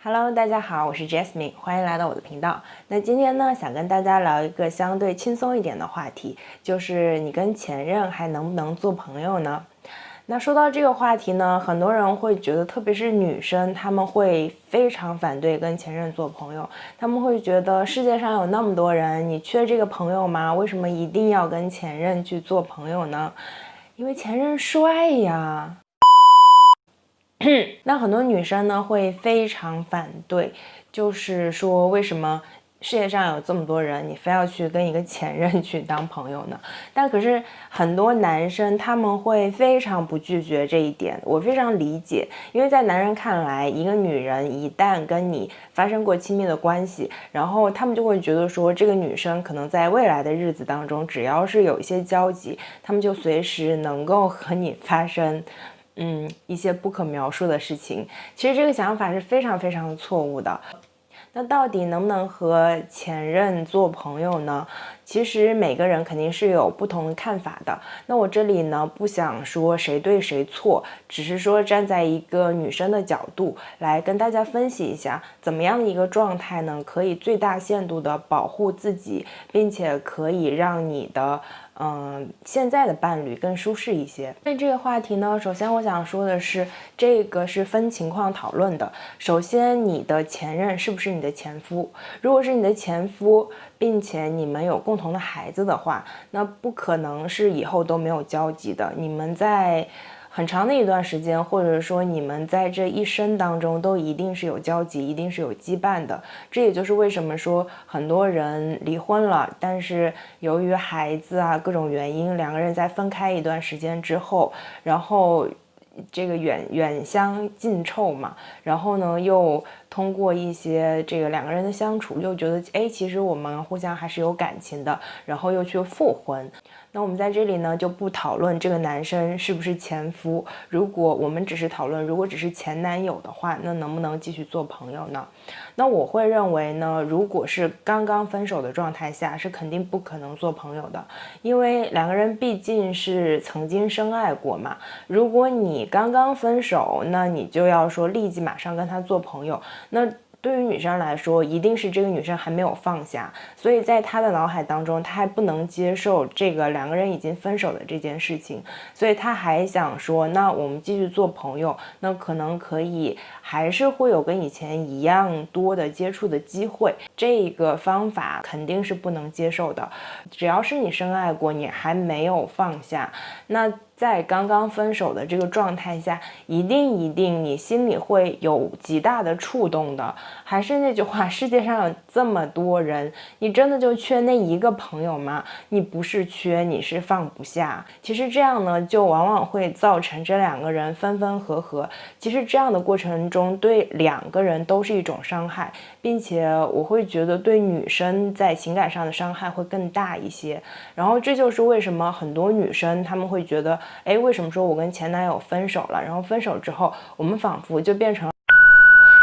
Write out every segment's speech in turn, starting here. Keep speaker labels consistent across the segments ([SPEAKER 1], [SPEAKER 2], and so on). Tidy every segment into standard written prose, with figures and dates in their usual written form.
[SPEAKER 1] Hello，大家好，我是 Jasmine，欢迎来到我的频道。那今天呢，想跟大家聊一个相对轻松一点的话题，就是你跟前任还能不能做朋友呢？那说到这个话题呢，很多人会觉得，特别是女生，她们会非常反对跟前任做朋友。她们会觉得世界上有那么多人，你缺这个朋友吗？为什么一定要跟前任去做朋友呢？因为前任帅呀。那很多女生呢会非常反对，就是说为什么世界上有这么多人，你非要去跟一个前任去当朋友呢？但可是很多男生他们会非常不拒绝这一点，我非常理解，因为在男人看来，一个女人一旦跟你发生过亲密的关系，然后他们就会觉得说，这个女生可能在未来的日子当中，只要是有一些交集，他们就随时能够和你发生一些不可描述的事情。其实这个想法是非常非常的错误的。那到底能不能和前任做朋友呢？其实每个人肯定是有不同的看法的。那我这里呢，不想说谁对谁错，只是说站在一个女生的角度来跟大家分析一下，怎么样的一个状态呢，可以最大限度的保护自己，并且可以让你的现在的伴侣更舒适一些。那这个话题呢，首先我想说的是，这个是分情况讨论的。首先，你的前任是不是你的前夫？如果是你的前夫，并且你们有共同的孩子的话，那不可能是以后都没有交集的。你们在很长的一段时间，或者说你们在这一生当中都一定是有交集，一定是有羁绊的。这也就是为什么说很多人离婚了，但是由于孩子啊各种原因，两个人在分开一段时间之后，然后这个远香近臭嘛，然后呢又通过一些这个两个人的相处，又觉得其实我们互相还是有感情的，然后又去复婚。那我们在这里呢就不讨论这个男生是不是前夫，如果我们只是讨论如果只是前男友的话，那能不能继续做朋友呢？那我会认为呢，如果是刚刚分手的状态下，是肯定不可能做朋友的，因为两个人毕竟是曾经深爱过嘛。如果你刚刚分手，那你就要说立即马上跟他做朋友，那对于女生来说，一定是这个女生还没有放下，所以在她的脑海当中，她还不能接受这个两个人已经分手的这件事情，所以她还想说，那我们继续做朋友，那可能可以还是会有跟以前一样多的接触的机会。这个方法肯定是不能接受的，只要是你深爱过，你还没有放下，那在刚刚分手的这个状态下，一定你心里会有极大的触动的。还是那句话，世界上有这么多人，你真的就缺那一个朋友吗？你不是缺，你是放不下。其实这样呢，就往往会造成这两个人分分合合。其实这样的过程中，对两个人都是一种伤害，并且我会觉得对女生在情感上的伤害会更大一些。然后这就是为什么很多女生她们会觉得，为什么说我跟前男友分手了，然后分手之后我们仿佛就变成，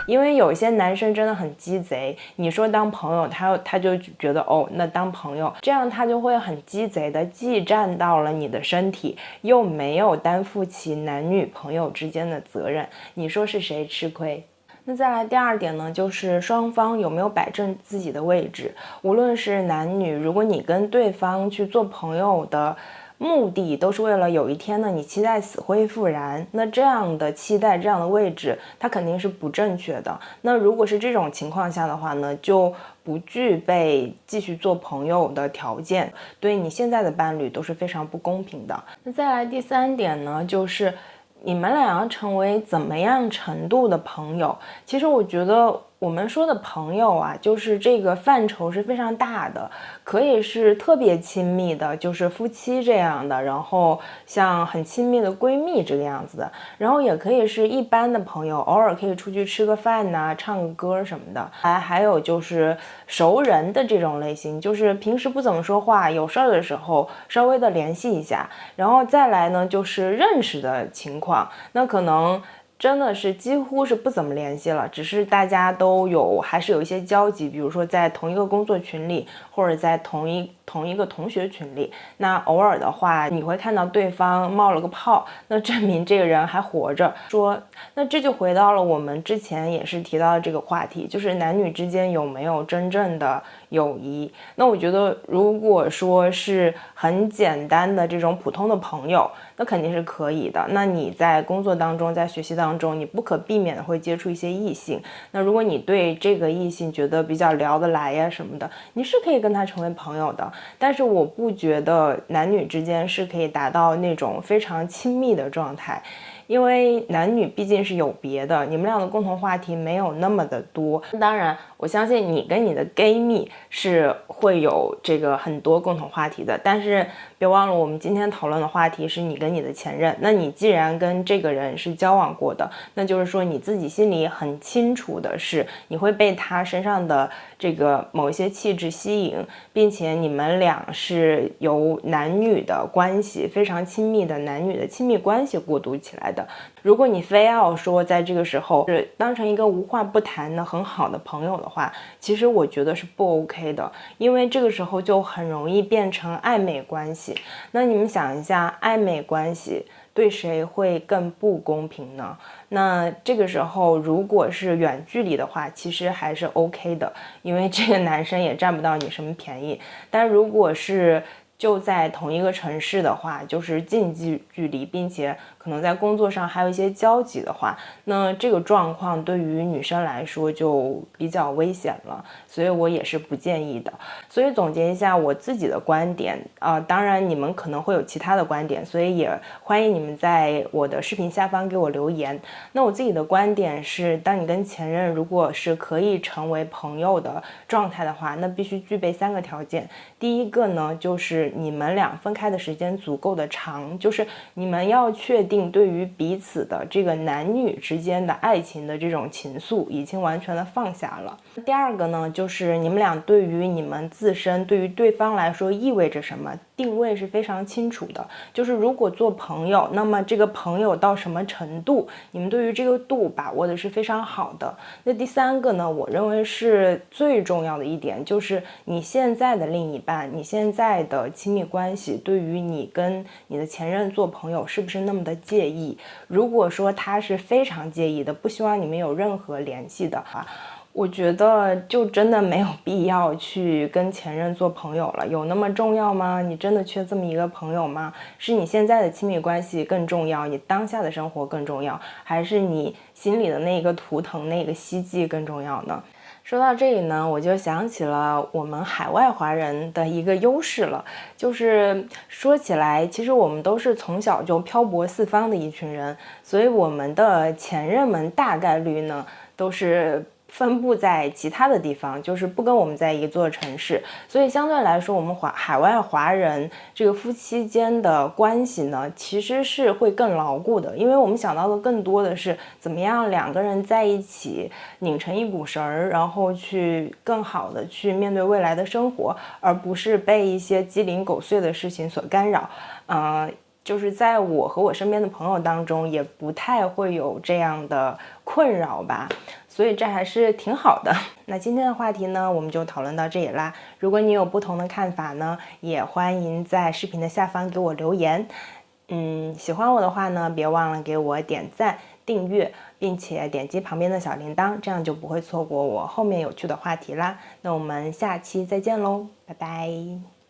[SPEAKER 1] 因为有一些男生真的很鸡贼，你说当朋友，他就觉得那当朋友，这样他就会很鸡贼的，既占到了你的身体，又没有担负起男女朋友之间的责任，你说是谁吃亏？那再来第二点呢，就是双方有没有摆正自己的位置。无论是男女，如果你跟对方去做朋友的目的都是为了有一天呢，你期待死灰复燃，那这样的期待，这样的位置，它肯定是不正确的。那如果是这种情况下的话呢，就不具备继续做朋友的条件，对你现在的伴侣都是非常不公平的。那再来第三点呢，就是你们俩要成为怎么样程度的朋友？其实我觉得我们说的朋友啊，就是这个范畴是非常大的，可以是特别亲密的，就是夫妻这样的，然后像很亲密的闺蜜这个样子的，然后也可以是一般的朋友，偶尔可以出去吃个饭呐，唱个歌什么的。还有就是熟人的这种类型，就是平时不怎么说话，有事儿的时候稍微的联系一下。然后再来呢，就是认识的情况，那可能真的是几乎是不怎么联系了，只是大家都还是有一些交集，比如说在同一个工作群里，或者在同一同一个同学群里，那偶尔的话你会看到对方冒了个泡，那证明这个人还活着。那这就回到了我们之前也是提到的这个话题，就是男女之间有没有真正的友谊。那我觉得如果说是很简单的这种普通的朋友，那肯定是可以的。那你在工作当中，在学习当中，你不可避免的会接触一些异性，那如果你对这个异性觉得比较聊得来呀什么的，你是可以跟他成为朋友的。但是我不觉得男女之间是可以达到那种非常亲密的状态，因为男女毕竟是有别的，你们俩的共同话题没有那么的多。当然我相信你跟你的 gay 蜜是会有这个很多共同话题的，但是别忘了我们今天讨论的话题是你跟你的前任。那你既然跟这个人是交往过的，那就是说你自己心里很清楚的是你会被他身上的这个某一些气质吸引，并且你们俩是由男女的关系，非常亲密的男女的亲密关系过渡起来的。如果你非要说在这个时候是当成一个无话不谈的很好的朋友的话，其实我觉得是不 OK 的，因为这个时候就很容易变成暧昧关系。那你们想一下，暧昧关系对谁会更不公平呢？那这个时候如果是远距离的话，其实还是 OK 的，因为这个男生也占不到你什么便宜。但如果是就在同一个城市的话，就是近距离，并且可能在工作上还有一些交集的话，那这个状况对于女生来说就比较危险了，所以我也是不建议的。所以总结一下我自己的观点当然你们可能会有其他的观点，所以也欢迎你们在我的视频下方给我留言。那我自己的观点是，当你跟前任如果是可以成为朋友的状态的话，那必须具备3个条件。第一个呢，就是你们俩分开的时间足够的长，就是你们要确定对于彼此的这个男女之间的爱情的这种情愫已经完全的放下了。第二个呢，就是你们俩对于你们自身，对于对方来说意味着什么，定位是非常清楚的。就是如果做朋友，那么这个朋友到什么程度，你们对于这个度把握的是非常好的。那第3个呢，我认为是最重要的一点，就是你现在的另一半，你现在的亲密关系，对于你跟你的前任做朋友是不是那么的介意。如果说他是非常介意的，不希望你们有任何联系的话，我觉得就真的没有必要去跟前任做朋友了。有那么重要吗？你真的缺这么一个朋友吗？是你现在的亲密关系更重要，你当下的生活更重要，还是你心里的那个图腾，那个希冀更重要呢？说到这里呢，我就想起了我们海外华人的一个优势了，就是说起来，其实我们都是从小就漂泊四方的一群人，所以我们的前任们大概率呢都是分布在其他的地方，就是不跟我们在一座城市，所以相对来说，我们海外华人这个夫妻间的关系呢，其实是会更牢固的，因为我们想到的更多的是怎么样两个人在一起拧成一股绳儿，然后去更好的去面对未来的生活，而不是被一些鸡零狗碎的事情所干扰。就是在我和我身边的朋友当中，也不太会有这样的困扰吧，所以这还是挺好的。那今天的话题呢，我们就讨论到这里啦。如果你有不同的看法呢，也欢迎在视频的下方给我留言。喜欢我的话呢，别忘了给我点赞、订阅，并且点击旁边的小铃铛，这样就不会错过我后面有趣的话题啦。那我们下期再见喽，拜拜。